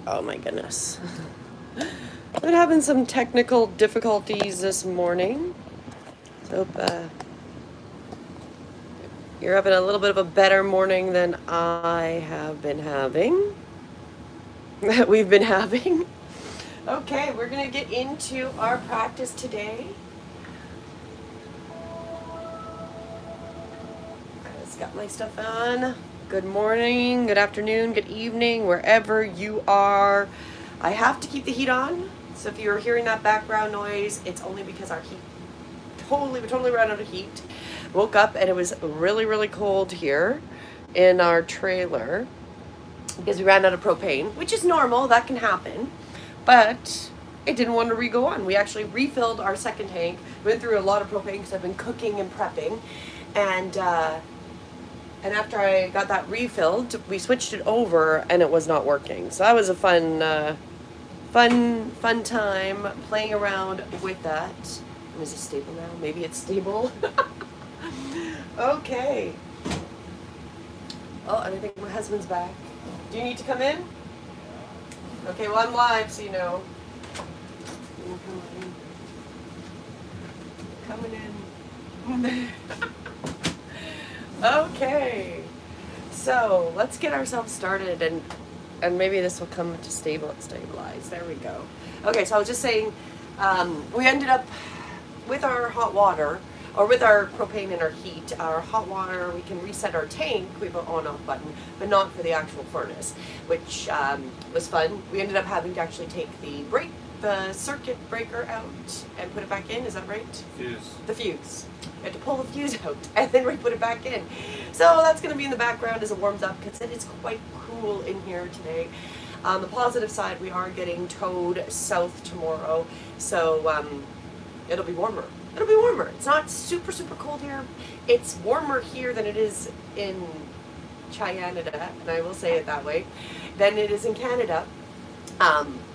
Oh my goodness. Been having some technical difficulties this morning. So you're having a little bit of a better morning than I have been having. That we've been having. Okay, we're gonna get into our practice today. I just got my stuff on. Good morning, good afternoon, good evening, wherever you are. I have to keep the heat on, so if you're hearing that background noise, it's only because our heat we totally ran out of heat. Woke up and it was really, really cold here in our trailer because we ran out of propane, which is normal, that can happen. But it didn't want to re-go on. We actually refilled our second tank, went through a lot of propane because I've been cooking and prepping. And after I got that refilled, we switched it over and it was not working. So that was a fun time playing around with that. Is it stable now? Maybe it's stable. Okay. Oh, and I think my husband's back. Do you need to come in? Okay, well, I'm live, so you know. Coming in. Okay. So let's get ourselves started, and maybe this will come to stabilize. There we go. Okay, so I was just saying, we ended up with our hot water, or with our propane and our heat, our hot water, we can reset our tank. We have an on-off button, but not for the actual furnace, which was fun. We ended up having to actually take the circuit breaker out and put it back in. Is that right? Fuse. The fuse. We had to pull the fuse out and then re-put it back in. So that's going to be in the background as it warms up because it is quite cool in here today. On the positive side, we are getting towed south tomorrow, so it'll be warmer. It'll be warmer. It's not super, super cold here. It's warmer here than it is in Canada, and I will say it that way, than it is in Canada.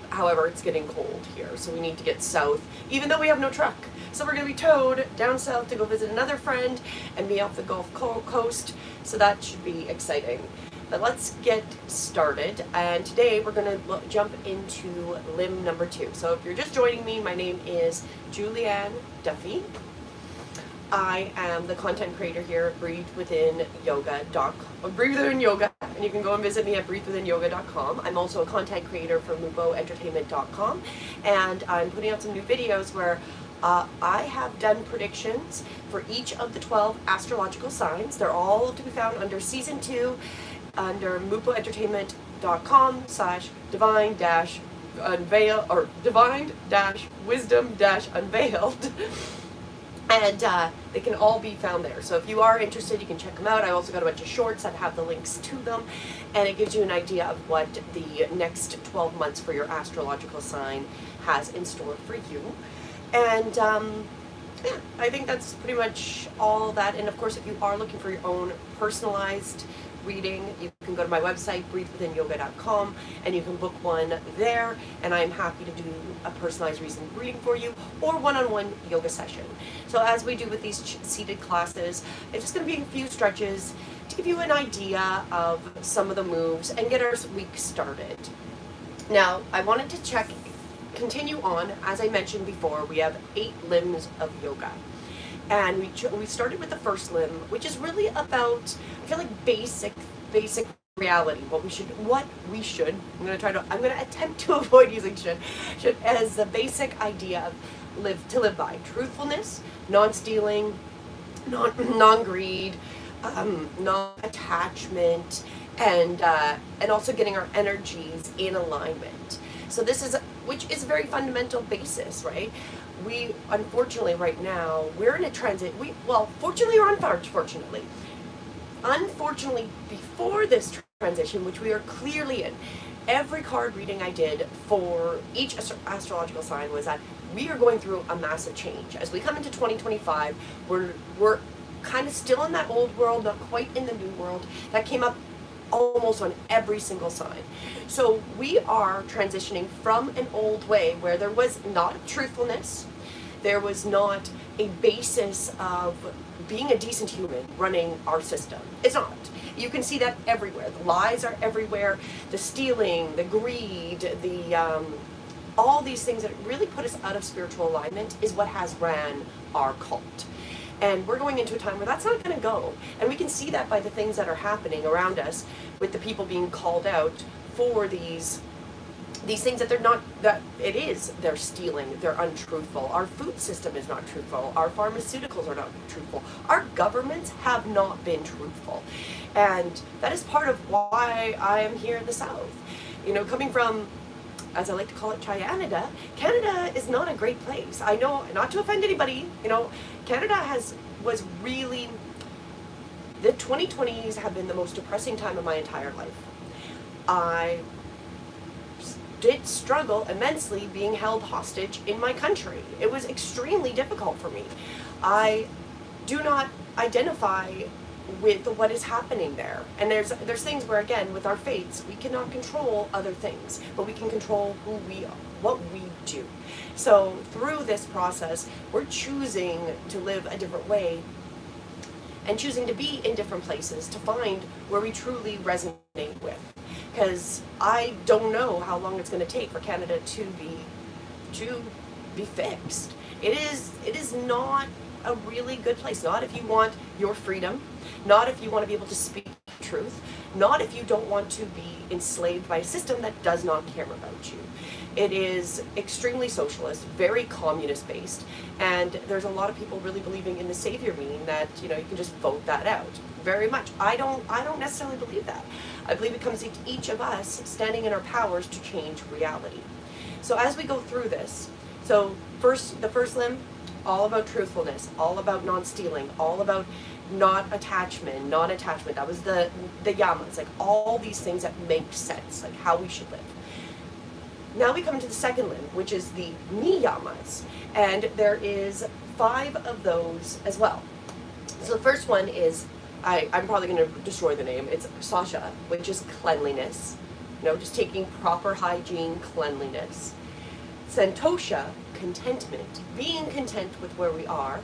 However, it's getting cold here, so we need to get south, even though we have no truck. So we're going to be towed down south to go visit another friend and be off the Gulf Coast, so that should be exciting. But let's get started, and today we're going to jump into limb number 2. So if you're just joining me, my name is Julianne Duffy. I am the content creator here at Breathe Within Yoga, and you can go and visit me at breathewithinyoga.com. I'm also a content creator for muboentertainment.com, and I'm putting out some new videos where I have done predictions for each of the 12 astrological signs. They're all to be found under season 2 under muboentertainment.com/divine-unveil or divine-wisdom-unveiled. And they can all be found there. So if you are interested, you can check them out. I also got a bunch of shorts that have the links to them. And it gives you an idea of what the next 12 months for your astrological sign has in store for you. And yeah, I think that's pretty much all that. And of course, if you are looking for your own personalized reading, you can go to my website, breathewithinyoga.com, and you can book one there, and I'm happy to do a personalized reading for you, or one-on-one yoga session. So as we do with these seated classes, it's just going to be a few stretches to give you an idea of some of the moves and get our week started. Now, I wanted to continue on, as I mentioned before, we have 8 limbs of yoga. And we started with the first limb, which is really about, I feel like, basic reality. I'm going to attempt to avoid using should as the basic idea of to live by: truthfulness, non-stealing, non-greed, non-attachment, and also getting our energies in alignment. So which is a very fundamental basis, right? We, unfortunately, right now, we're in a transit. Fortunately or unfortunately, before this transition, which we are clearly in, every card reading I did for each astrological sign was that we are going through a massive change. As we come into 2025, we're kind of still in that old world, not quite in the new world. That came up almost on every single sign. So we are transitioning from an old way where there was not truthfulness, there was not a basis of being a decent human running our system. It's not. You can see that everywhere. The lies are everywhere, the stealing, the greed, all these things that really put us out of spiritual alignment is what has ran our cult. And we're going into a time where that's not going to go. And we can see that by the things that are happening around us, with the people being called out for these things that they're not, they're stealing, they're untruthful. Our food system is not truthful. Our pharmaceuticals are not truthful. Our governments have not been truthful. And that is part of why I am here in the South. You know, coming from, as I like to call it, Canada is not a great place. I know, not to offend anybody, you know, Canada was really, the 2020s have been the most depressing time of my entire life. I did struggle immensely being held hostage in my country. It was extremely difficult for me. I do not identify with what is happening there. And there's things where, again, with our faiths, we cannot control other things, but we can control who we are, what we do. So through this process, we're choosing to live a different way and choosing to be in different places to find where we truly resonate with. Because I don't know how long it's going to take for Canada to be fixed. It is not a really good place. Not if you want your freedom, not if you want to be able to speak truth, not if you don't want to be enslaved by a system that does not care about you. It is extremely socialist, very communist based, and there's a lot of people really believing in the savior meaning that, you know, you can just vote that out. Very much. I don't necessarily believe that. I believe it comes to each of us standing in our powers to change reality. So as we go through this, so the first limb, all about truthfulness, all about non-stealing, all about non-attachment. That was the yamas, like all these things that make sense, like how we should live. Now we come to the second limb, which is the niyamas, and there is 5 of those as well. So the first one is, I'm probably going to destroy the name, it's Sasha, which is cleanliness, you know, just taking proper hygiene, cleanliness. Santosha, contentment, being content with where we are.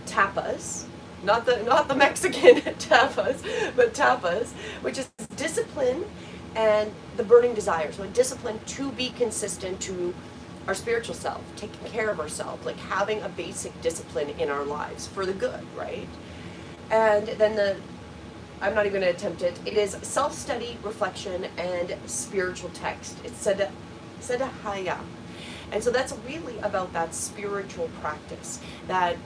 Tapas, not the Mexican tapas, but tapas, which is discipline and the burning desire. So a discipline to be consistent to our spiritual self, taking care of ourselves, like having a basic discipline in our lives for the good, right? And then I'm not even going to attempt it. It is self-study, reflection, and spiritual text. It's Sedahaya. And so that's really about that spiritual practice that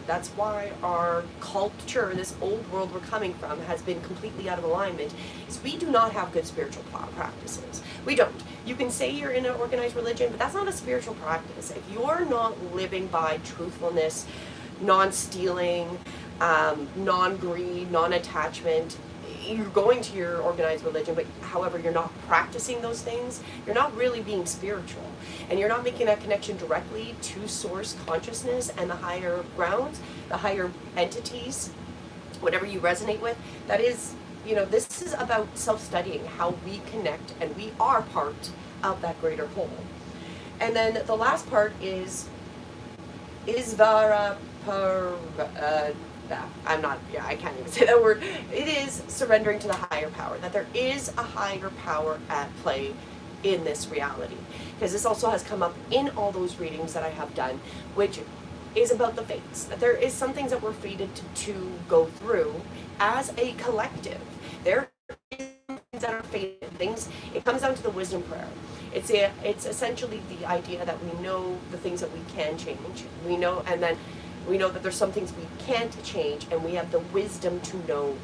that's why our culture, this old world we're coming from, has been completely out of alignment, is we do not have good spiritual practices. We don't. You can say you're in an organized religion, but that's not a spiritual practice. If you're not living by truthfulness, non-stealing, non-greed, non-attachment, you're going to your organized religion, but however you're not practicing those things, you're not really being spiritual. And you're not making that connection directly to source consciousness and the higher grounds, the higher entities, whatever you resonate with. That is, you know, this is about self-studying, how we connect, and we are part of that greater whole. And then the last part is Isvara I can't even say that word. It is surrendering to the higher power, that there is a higher power at play in this reality. Because this also has come up in all those readings that I have done, which is about the fates. That there is some things that we're fated to go through as a collective. There is things that are fated, things, it comes down to the wisdom prayer. It's essentially the idea that we know the things that we can change. We know, and then we know that there's some things we can't change, and we have the wisdom to know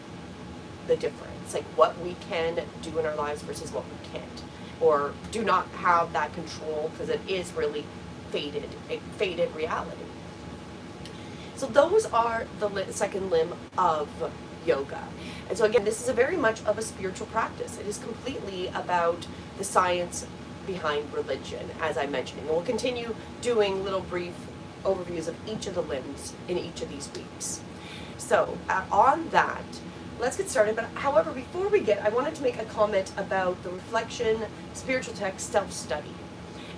the difference, like what we can do in our lives versus what we can't, or do not have that control, because it is really faded reality. So those are the second limb of yoga. And so again, this is a very much of a spiritual practice. It is completely about the science behind religion, as I mentioned. And we'll continue doing little brief overviews of each of the limbs in each of these weeks. So on that, let's get started. But however, before we I wanted to make a comment about the reflection, spiritual text, self-study,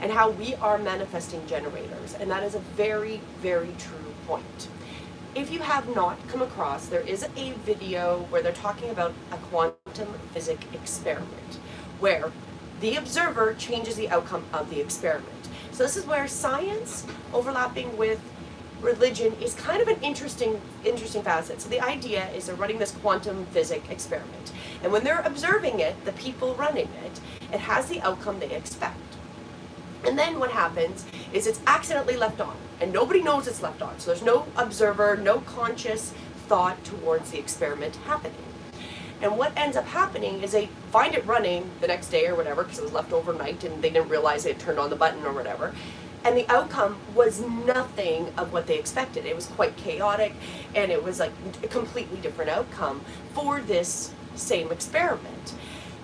and how we are manifesting generators. And that is a very, very true point. if you have not come across, there is a video where they're talking about a quantum physics experiment where the observer changes the outcome of the experiment. So this is where science overlapping with religion is kind of an interesting facet. So the idea is they're running this quantum physics experiment. And when they're observing it, the people running it, it has the outcome they expect. And then what happens is it's accidentally left on, and nobody knows it's left on. So there's no observer, no conscious thought towards the experiment happening. And what ends up happening is they find it running the next day or whatever, because it was left overnight and they didn't realize they had turned on the button or whatever. And the outcome was nothing of what they expected. It was quite chaotic, and it was like a completely different outcome for this same experiment.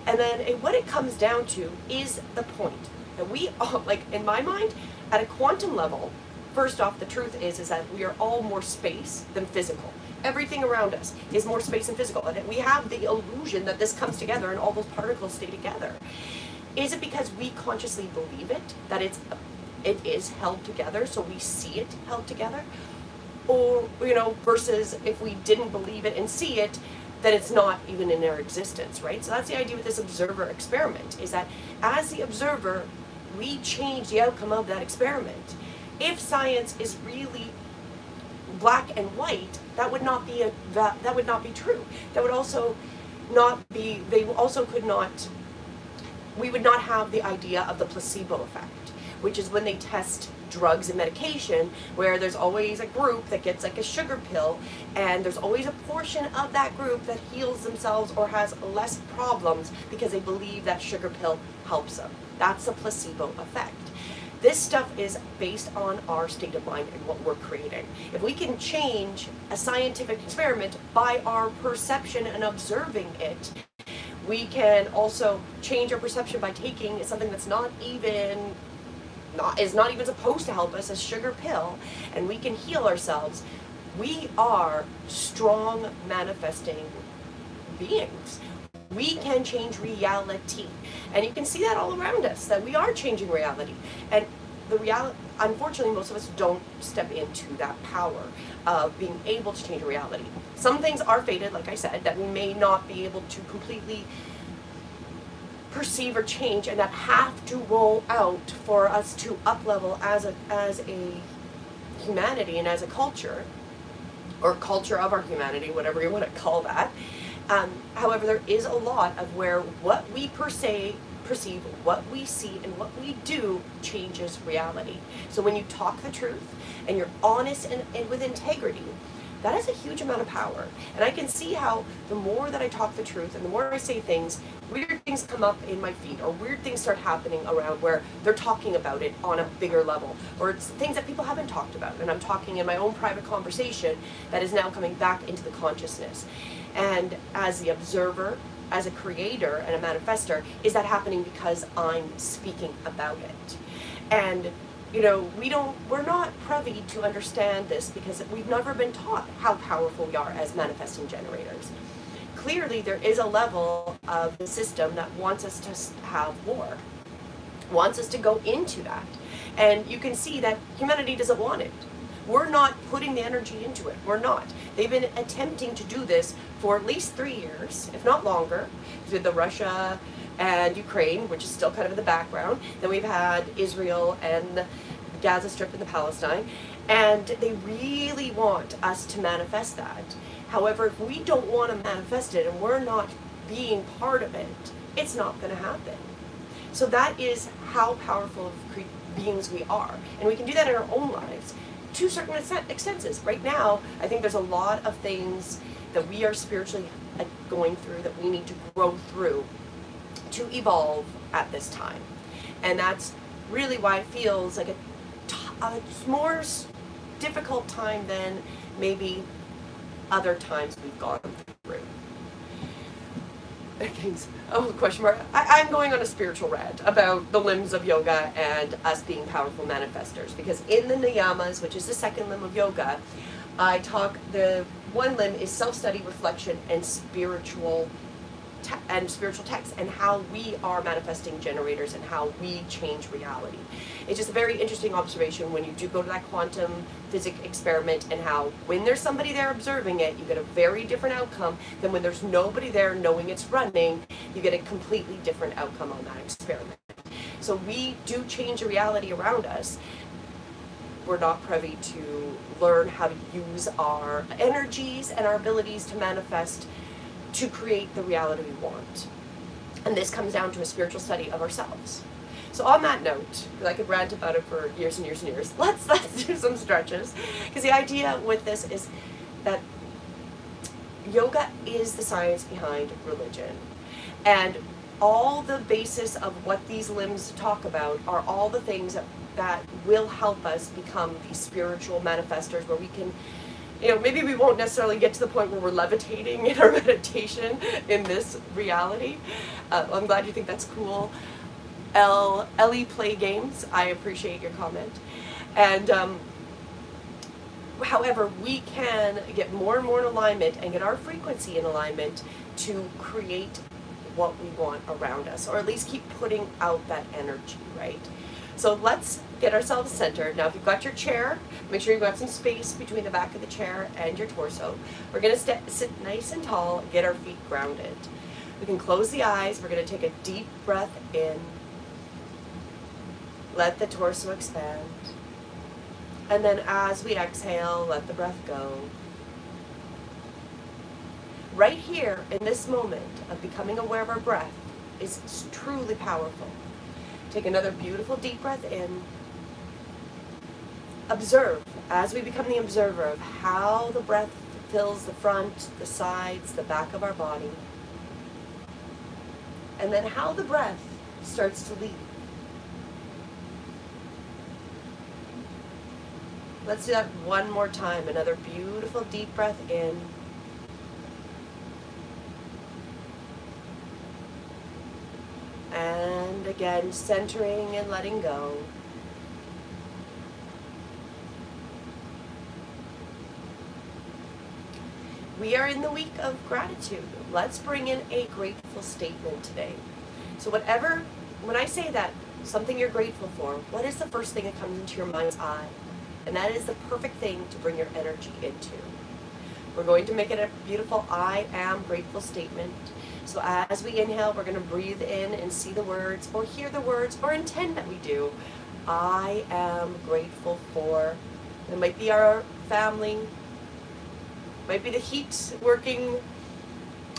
And then what it comes down to is the point that we all, like in my mind, at a quantum level, first off, the truth is that we are all more space than physical. Everything around us is more space and physical, and we have the illusion that this comes together and all those particles stay together. Is it because we consciously believe it, that it is held together, so we see it held together? Or, versus if we didn't believe it and see it, then it's not even in our existence, right? So that's the idea with this observer experiment, is that as the observer, we change the outcome of that experiment. If science is really black and white, that would not be true. That would also not be. We would not have the idea of the placebo effect, which is when they test drugs and medication, where there's always a group that gets like a sugar pill, and there's always a portion of that group that heals themselves or has less problems because they believe that sugar pill helps them. That's the placebo effect. This stuff is based on our state of mind and what we're creating. If we can change a scientific experiment by our perception and observing it, we can also change our perception by taking something that's is not even supposed to help us, a sugar pill, and we can heal ourselves. We are strong manifesting beings. We can change reality, and you can see that all around us, that we are changing reality. And the reality, unfortunately, most of us don't step into that power of being able to change reality. Some things are fated, like I said, that we may not be able to completely perceive or change, and that have to roll out for us to up level as a humanity and as a culture, or culture of our humanity, whatever you want to call that. However, there is a lot of where what we perceive, what we see, and what we do changes reality. So when you talk the truth and you're honest and with integrity, that is a huge amount of power. And I can see how the more that I talk the truth and the more I say things, weird things come up in my feed, or weird things start happening around where they're talking about it on a bigger level, or it's things that people haven't talked about, and I'm talking in my own private conversation that is now coming back into the consciousness. And as the observer, as a creator and a manifester, is that happening because I'm speaking about it? And we're not privy to understand this because we've never been taught how powerful we are as manifesting generators. Clearly, there is a level of the system that wants us to have war, wants us to go into that. And you can see that humanity doesn't want it. We're not putting the energy into it. We're not. They've been attempting to do this for at least 3 years, if not longer, with the Russia and Ukraine, which is still kind of in the background. Then we've had Israel and the Gaza Strip and the Palestine, and they really want us to manifest that. However, if we don't want to manifest it and we're not being part of it, it's not going to happen. So that is how powerful of beings we are, and we can do that in our own lives to certain extents. Right now, I think there's a lot of things that we are spiritually going through that we need to grow through to evolve at this time. And that's really why it feels like a more difficult time than maybe other times we've gone through. Question mark. I'm going on a spiritual rant about the limbs of yoga and us being powerful manifestors, because in the niyamas, which is the second limb of yoga, the one limb is self-study, reflection, and spiritual and spiritual texts, and how we are manifesting generators and how we change reality. It's just a very interesting observation when you do go to that quantum physics experiment, and how when there's somebody there observing it, you get a very different outcome than when there's nobody there knowing it's running. You get a completely different outcome on that experiment. So we do change the reality around us. We're not privy to learn how to use our energies and our abilities to manifest, to create the reality we want. And this comes down to a spiritual study of ourselves. So on that note, because I could rant about it for years and years and years, let's do some stretches. Because the idea with this is that yoga is the science behind religion. And all the basis of what these limbs talk about are all the things that will help us become these spiritual manifestors, where we can, maybe we won't necessarily get to the point where we're levitating in our meditation in this reality. I'm glad you think that's cool. Ellie Play Games, I appreciate your comment. And however, we can get more and more in alignment and get our frequency in alignment to create what we want around us, or at least keep putting out that energy, right? So let's get ourselves centered. Now, if you've got your chair, make sure you've got some space between the back of the chair and your torso. We're going to sit nice and tall, get our feet grounded. We can close the eyes. We're going to take a deep breath in. Let the torso expand. And then as we exhale, let the breath go. Right here, in this moment of becoming aware of our breath, is truly powerful. Take another beautiful deep breath in. Observe, as we become the observer of how the breath fills the front, the sides, the back of our body. And then how the breath starts to leave. Let's do that one more time. Another beautiful deep breath in. And again, centering and letting go. We are in the week of gratitude. Let's bring in a grateful statement today. So when I say that, something you're grateful for, what is the first thing that comes into your mind's eye? And that is the perfect thing to bring your energy into. We're going to make it a beautiful I am grateful statement. So as we inhale, we're going to breathe in and see the words, or hear the words, or intend that we do. I am grateful for. It might be our family, it might be the heat working,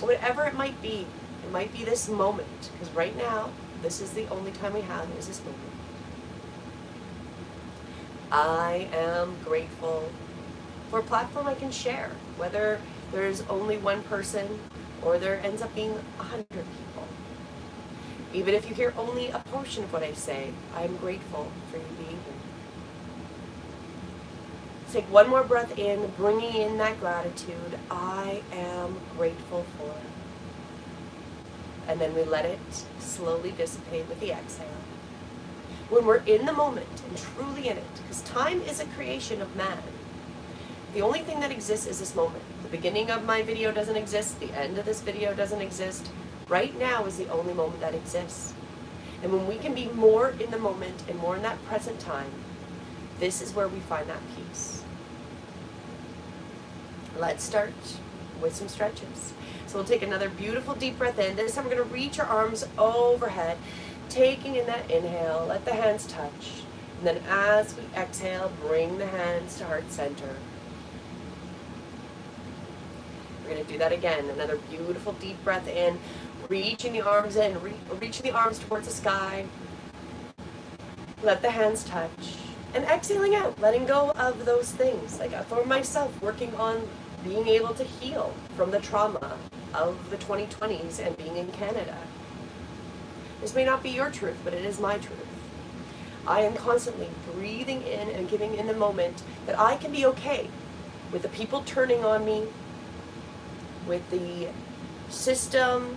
whatever it might be. It might be this moment, because right now, this is the only time we have is this moment. I am grateful for a platform I can share, whether there's only one person or there ends up being 100 people. Even if you hear only a portion of what I say, I'm grateful for you being here. Take one more breath in, bringing in that gratitude. I am grateful for. And then we let it slowly dissipate with the exhale. When we're in the moment and truly in it, because time is a creation of man. The only thing that exists is this moment. The beginning of my video doesn't exist. The end of this video doesn't exist. Right now is the only moment that exists. And when we can be more in the moment and more in that present time, this is where we find that peace. Let's start with some stretches. So we'll take another beautiful deep breath in. This time we're going to reach our arms overhead, taking in that inhale. Let the hands touch. And then as we exhale, bring the hands to heart center. We're going to do that again. Another beautiful deep breath in, reaching the arms in, reaching the arms towards the sky. Let the hands touch. And exhaling out, letting go of those things. Like for myself, working on being able to heal from the trauma of the 2020s and being in Canada. This may not be your truth, but it is my truth. I am constantly breathing in and giving in the moment that I can be okay with the people turning on me, with the system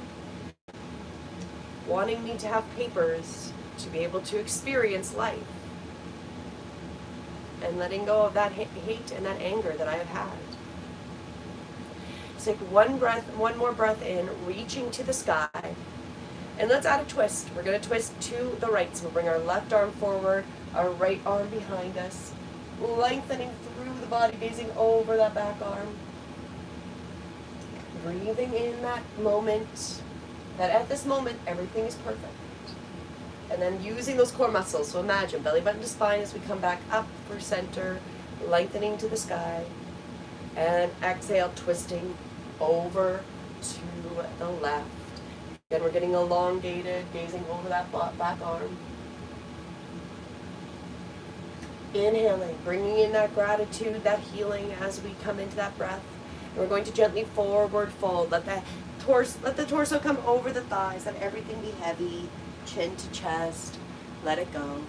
wanting me to have papers to be able to experience life, and letting go of that hate and that anger that I have had. Let's take one more breath in, reaching to the sky. And let's add a twist. We're going to twist to the right. So we'll bring our left arm forward, our right arm behind us, lengthening through the body, gazing over that back arm. Breathing in that moment, that at this moment, everything is perfect. And then using those core muscles. So imagine belly button to spine as we come back up for center, lengthening to the sky. And exhale, twisting over to the left. Again, we're getting elongated, gazing over that back arm. Inhaling, bringing in that gratitude, that healing as we come into that breath. And we're going to gently forward fold. Let the torso come over the thighs. Let everything be heavy, chin to chest. Let it go.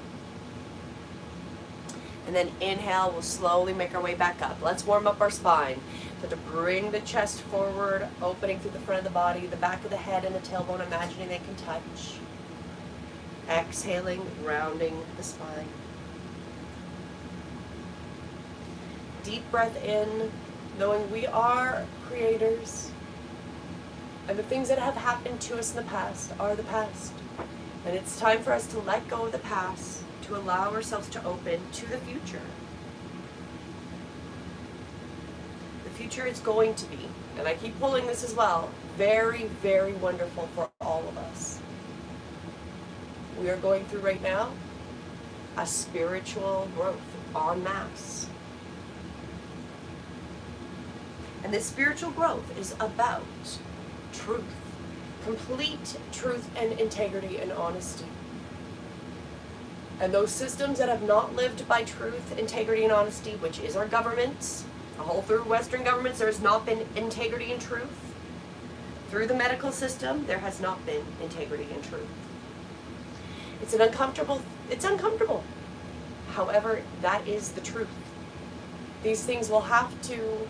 And then inhale, we'll slowly make our way back up. Let's warm up our spine. So to bring the chest forward, opening through the front of the body, the back of the head and the tailbone, imagining they can touch. Exhaling, rounding the spine. Deep breath in, knowing we are creators. And the things that have happened to us in the past are the past. And it's time for us to let go of the past, to allow ourselves to open to the future. The future is going to be, and I keep pulling this as well, very, very wonderful for all of us. We are going through right now a spiritual growth en masse. And this spiritual growth is about truth, complete truth and integrity and honesty. And those systems that have not lived by truth, integrity, and honesty, which is our governments, all through Western governments, there has not been integrity and truth. Through the medical system, there has not been integrity and truth. It's uncomfortable. However, that is the truth. These things will have to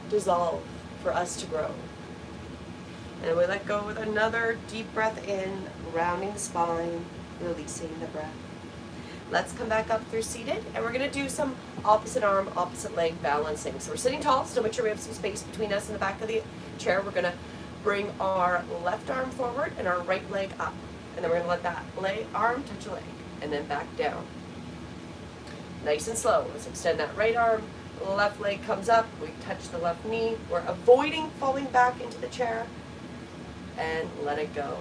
dissolve for us to grow. And we let go with another deep breath in, rounding the spine, releasing the breath. Let's come back up through seated, and we're going to do some opposite arm, opposite leg balancing. So we're sitting tall, still make sure we have some space between us and the back of the chair. We're going to bring our left arm forward and our right leg up. And then we're going to let that arm touch a leg, and then back down. Nice and slow. Let's extend that right arm. The left leg comes up. We touch the left knee. We're avoiding falling back into the chair. And let it go.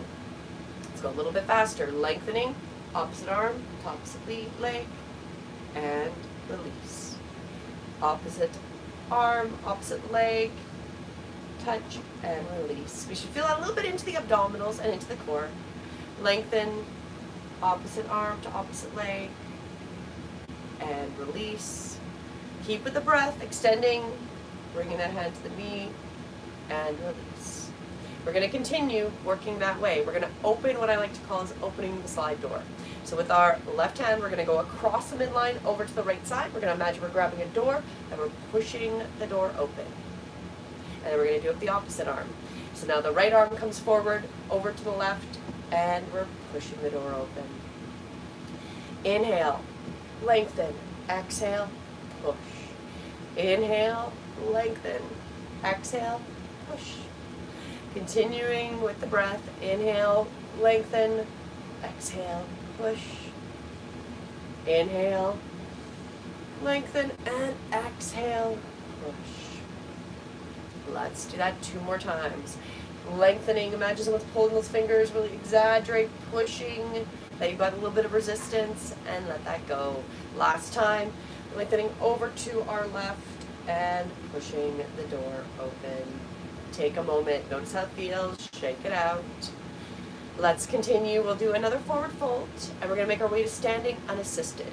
Let's go a little bit faster. Lengthening, opposite arm, opposite leg, and release. Opposite arm, opposite leg, touch, and release. We should feel that a little bit into the abdominals and into the core. Lengthen, opposite arm to opposite leg, and release. Keep with the breath, extending, bringing that hand to the knee, and release. We're going to continue working that way. We're going to open what I like to call is opening the slide door. So with our left hand, we're going to go across the midline over to the right side. We're going to imagine we're grabbing a door and we're pushing the door open. And then we're going to do it with the opposite arm. So now the right arm comes forward over to the left and we're pushing the door open. Inhale, lengthen, exhale, push. Inhale, lengthen, exhale, push. Continuing with the breath, inhale, lengthen, exhale, push. Inhale, lengthen, and exhale, push. Let's do that 2 more times. Lengthening, imagine someone's pulling those fingers, really exaggerate, pushing, that you've got a little bit of resistance, and let that go. Last time, lengthening over to our left and pushing the door open. Take a moment, notice how it feels, shake it out. Let's continue. We'll do another forward fold, and we're going to make our way to standing unassisted.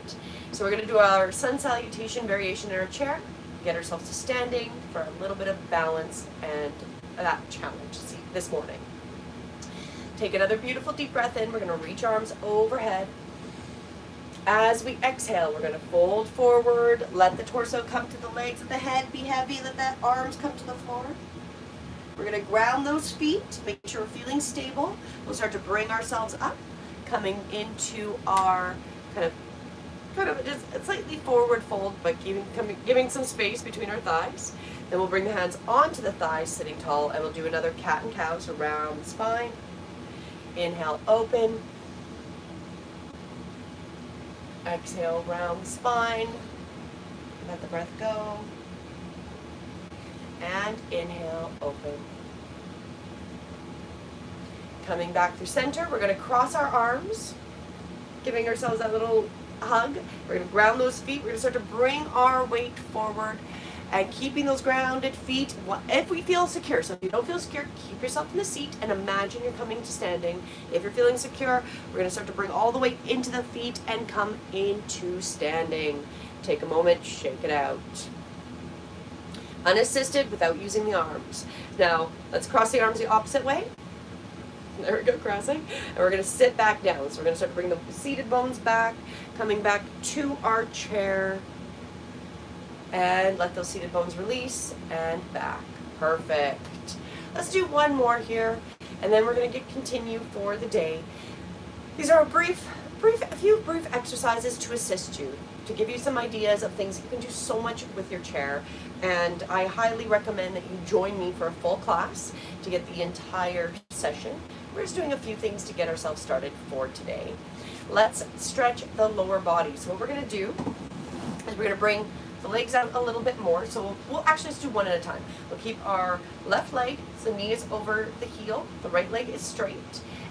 So we're going to do our sun salutation variation in our chair, get ourselves to standing for a little bit of balance and that challenge this morning. Take another beautiful deep breath in. We're going to reach arms overhead. As we exhale, we're going to fold forward, let the torso come to the legs, let the head be heavy, let the arms come to the floor. We're going to ground those feet, make sure we're feeling stable. We'll start to bring ourselves up, coming into our kind of kind of just a slightly forward fold, but giving some space between our thighs. Then we'll bring the hands onto the thighs, sitting tall, and we'll do another cat and cow, so round the spine. Inhale, open. Exhale, round the spine. Let the breath go. And inhale, open. Coming back through center, we're going to cross our arms, giving ourselves that little hug. We're going to ground those feet. We're going to start to bring our weight forward and keeping those grounded feet if we feel secure. So if you don't feel secure, keep yourself in the seat and imagine you're coming to standing. If you're feeling secure, we're going to start to bring all the weight into the feet and come into standing. Take a moment, shake it out. Unassisted without using the arms. Now, let's cross the arms the opposite way. There we go, crossing. And we're going to sit back down. So we're going to start to bring the seated bones back, coming back to our chair. And let those seated bones release and back. Perfect. Let's do one more here, and then we're going to continue for the day. These are a few brief exercises to assist you, to give you some ideas of things. You can do so much with your chair, and I highly recommend that you join me for a full class to get the entire session. We're just doing a few things to get ourselves started for today. Let's stretch the lower body. So what we're going to do is we're going to bring the legs out a little bit more. So we'll actually just do one at a time. We'll keep our left leg, so the knee is over the heel, the right leg is straight,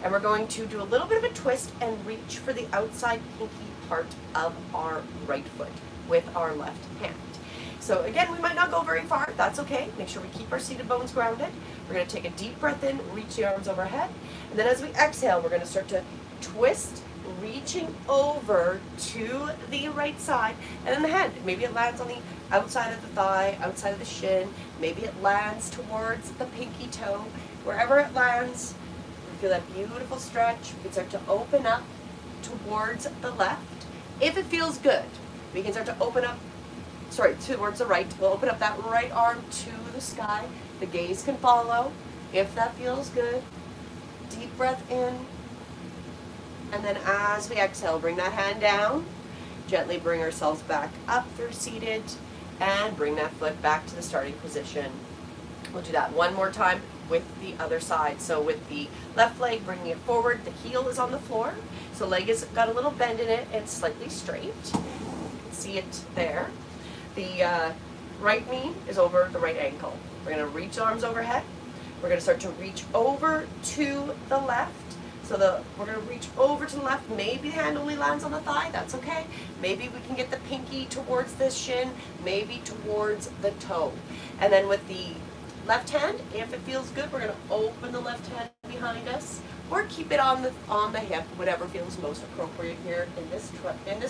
and we're going to do a little bit of a twist and reach for the outside pinky part of our right foot with our left hand. So again, we might not go very far, that's okay. Make sure we keep our seated bones grounded. We're going to take a deep breath in, reach the arms overhead, and then as we exhale, we're going to start to twist, reaching over to the right side, and then the hand. Maybe it lands on the outside of the thigh, outside of the shin. Maybe it lands towards the pinky toe. Wherever it lands, we feel that beautiful stretch. We can start to open up towards the left. If it feels good, we can start to open up, towards the right. We'll open up that right arm to the sky. The gaze can follow. If that feels good, deep breath in. And then as we exhale, bring that hand down, gently bring ourselves back up through seated, and bring that foot back to the starting position. We'll do that one more time with the other side. So with the left leg, bringing it forward, the heel is on the floor. So leg has got a little bend in it, it's slightly straight. You can see it there. The right knee is over the right ankle. We're going to reach arms overhead. We're going to start to reach over to the left. So we're going to reach over to the left. Maybe the hand only lands on the thigh. That's okay. Maybe we can get the pinky towards the shin, maybe towards the toe. And then with the left hand, if it feels good, we're going to open the left hand behind us, or keep it on the hip, whatever feels most appropriate here in this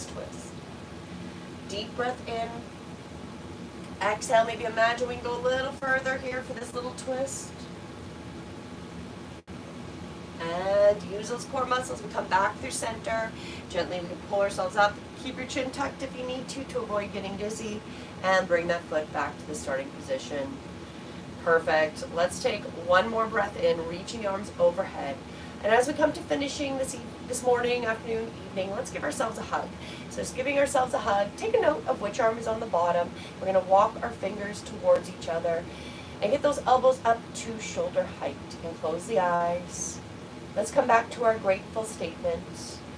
twist. Deep breath in. Exhale. Maybe imagine we can go a little further here for this little twist. And use those core muscles. We come back through center. Gently we can pull ourselves up. Keep your chin tucked if you need to avoid getting dizzy. And bring that foot back to the starting position. Perfect. Let's take one more breath in, reaching the arms overhead. And as we come to finishing this morning, afternoon, evening, let's give ourselves a hug. So just giving ourselves a hug. Take a note of which arm is on the bottom. We're going to walk our fingers towards each other. And get those elbows up to shoulder height. And close the eyes. Let's come back to our grateful statement.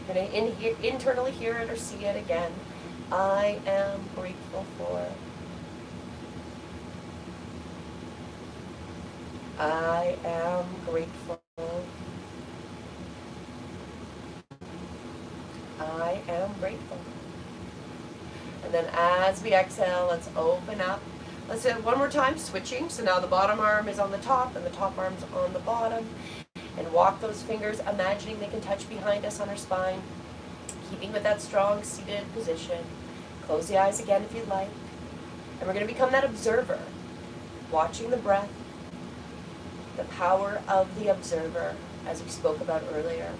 We're going to internally hear it or see it again. I am grateful for. I am grateful. I am grateful. And then as we exhale, let's open up. Let's do it one more time, switching. So now the bottom arm is on the top and the top arm's on the bottom. And walk those fingers, imagining they can touch behind us on our spine, keeping with that strong seated position. Close the eyes again if you'd like. And we're going to become that observer, watching the breath, the power of the observer, as we spoke about earlier.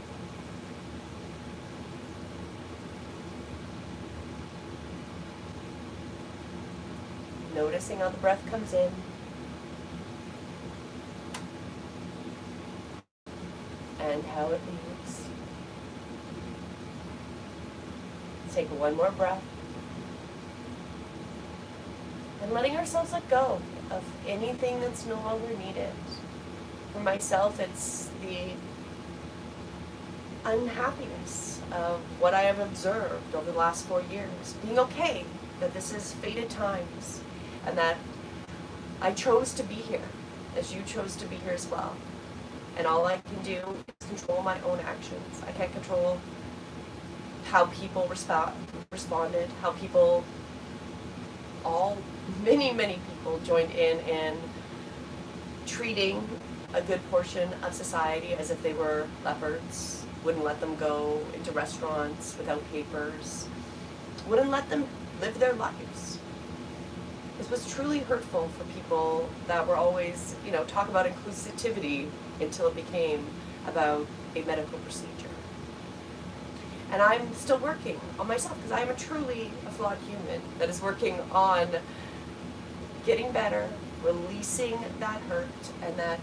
Noticing how the breath comes in. And how it leaves. Take one more breath. And letting ourselves let go of anything that's no longer needed. For myself, it's the unhappiness of what I have observed over the last 4 years. Being okay that this is fated times and that I chose to be here as you chose to be here as well. And all I can do is control my own actions. I can't control how people responded, how people, many people joined in treating a good portion of society as if they were leopards, wouldn't let them go into restaurants without papers, wouldn't let them live their lives. This was truly hurtful for people that were always, talk about inclusivity until it became about a medical procedure. And I'm still working on myself because I am truly a flawed human that is working on getting better, releasing that hurt and that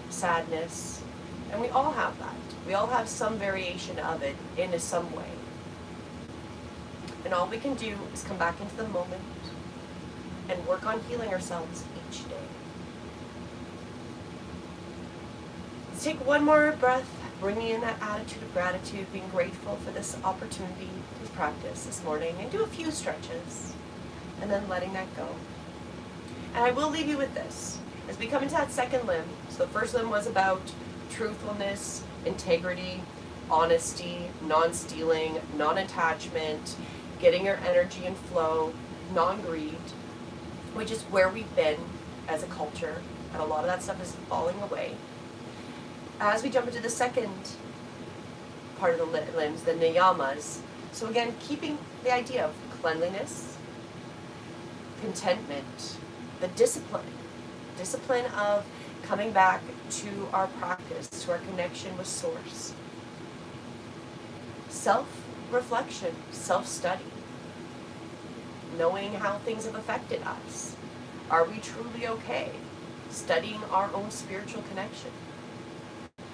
sadness. And we all have that. We all have some variation of it in some way. And all we can do is come back into the moment and work on healing ourselves each day. Let's take one more breath, bringing in that attitude of gratitude, being grateful for this opportunity to practice this morning, and do a few stretches, and then letting that go. And I will leave you with this. As we come into that second limb, so the first limb was about truthfulness, integrity, honesty, non-stealing, non-attachment, getting your energy in flow, non-greed, which is where we've been as a culture, and a lot of that stuff is falling away. As we jump into the second part of the limbs, the niyamas, so again, keeping the idea of cleanliness, contentment, the discipline of coming back to our practice, to our connection with Source, self-reflection, self-study, knowing how things have affected us. Are we truly okay? Studying our own spiritual connection.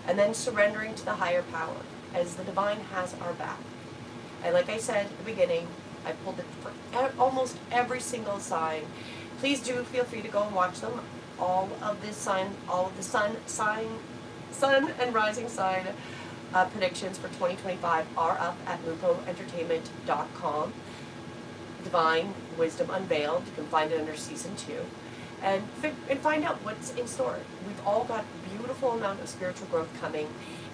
And then surrendering to the higher power, as the divine has our back. And like I said at the beginning, I pulled it for almost every single sign. Please do feel free to go and watch them. All of the sun and rising sign predictions for 2025 are up at lupoentertainment.com. Divine Wisdom Unveiled. You can find it under season 2. And find out what's in store. We've all got a beautiful amount of spiritual growth coming.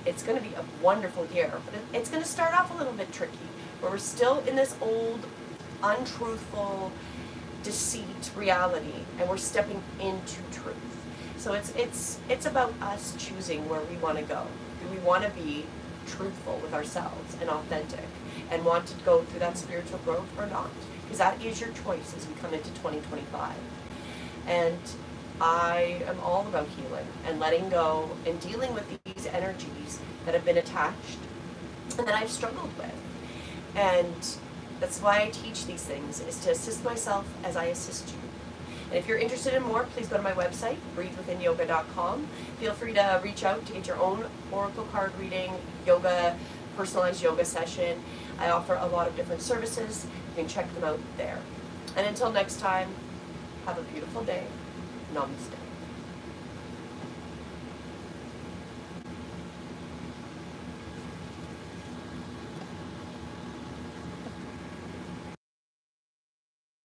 It's going to be a wonderful year, but it's going to start off a little bit tricky, where we're still in this old, untruthful deceit reality, and we're stepping into truth. So it's about us choosing where we want to go. Do we want to be truthful with ourselves and authentic, and want to go through that spiritual growth or not? Because that is your choice as we come into 2025. And I am all about healing and letting go and dealing with these energies that have been attached and that I've struggled with. And that's why I teach these things, is to assist myself as I assist you. And if you're interested in more, please go to my website, breathewithinyoga.com. Feel free to reach out to get your own oracle card reading, yoga, personalized yoga session. I offer a lot of different services. You can check them out there. And until next time, have a beautiful day. Namaste.